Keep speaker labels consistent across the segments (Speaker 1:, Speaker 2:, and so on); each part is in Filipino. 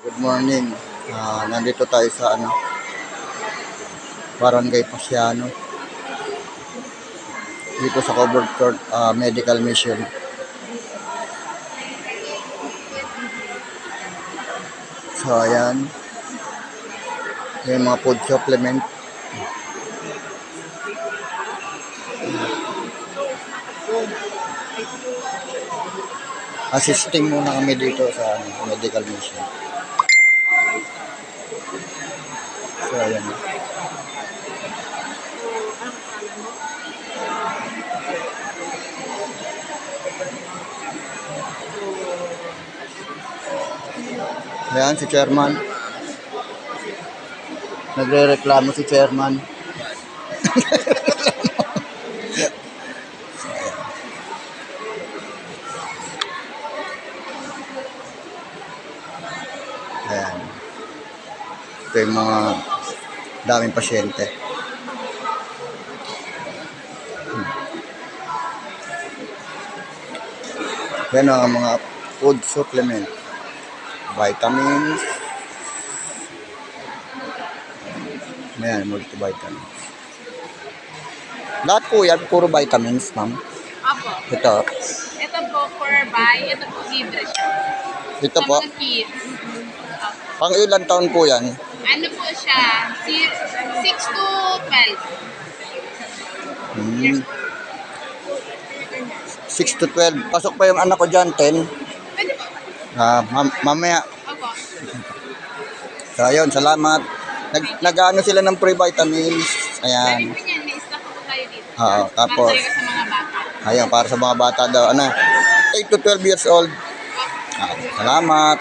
Speaker 1: Good morning. Nandito tayo sa Barangay Pasiano. Dito sa Covered Court Medical Mission. So ayan. Yung mga food supplement. Assisting muna kami dito sa medical mission. So ayan. Ayan si chairman. Nagre-reklamo si chairman. Ayan. Ito yung mga daming pasyente. Yan ang mga food supplement. Vitamins. Ayan, multivitamins. Lahat po yan, puro vitamins, ma'am.
Speaker 2: Apo.
Speaker 1: Ito.
Speaker 2: Ito po for buy. Ito po libre siya.
Speaker 1: Ito
Speaker 2: Sa
Speaker 1: po.
Speaker 2: mga kids.
Speaker 1: Pang ilan taon po yan?
Speaker 2: Ano po siya? 6 to 12.
Speaker 1: 6 to 12. Pasok pa yung anak ko dyan, 10.
Speaker 2: Pwede po.
Speaker 1: Mamaya.
Speaker 2: Opo.
Speaker 1: So, ayun, salamat. Nag-ano sila ng pre-vitamins.
Speaker 2: Dami
Speaker 1: Ayan.
Speaker 2: po niyan. May stock po tayo dito.
Speaker 1: Oo, tapos,
Speaker 2: Para sa mga bata.
Speaker 1: ayan, para sa mga bata daw. 8 to 12 years old. Salamat.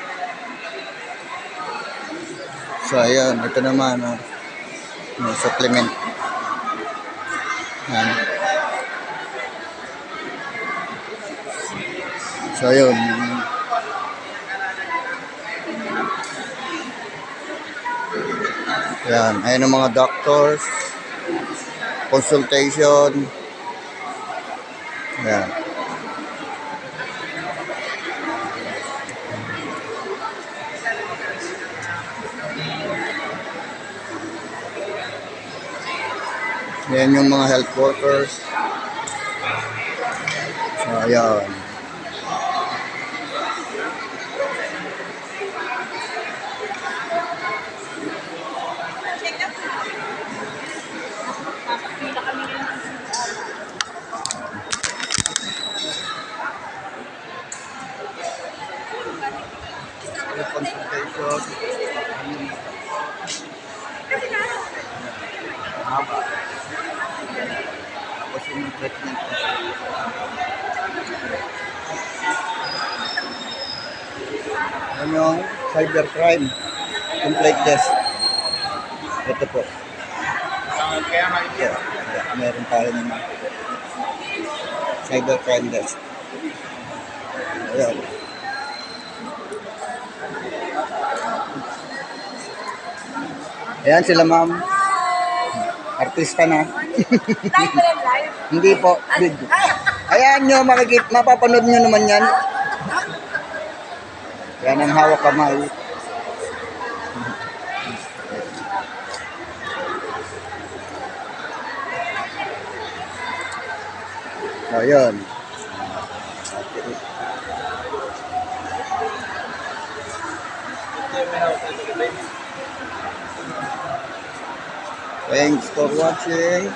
Speaker 1: So, ayun, ito naman, may supplement. Ayan. So, ayun. Ayan, ayun ang mga doctors. Consultation. Ayan. Ayan yung mga health workers. So, ayan. Consultation. Haba. Tapos yung treatment. Ano yung cybercrime complaint desk. Ito po. Meron tayo ng cybercrime desk. Ayan. Ayan sila, ma'am. Artista na. Hindi po. Video. Ayan nyo, mapapanood nyo naman yan. Yan ang hawak kamay. Ayan. Thanks for watching.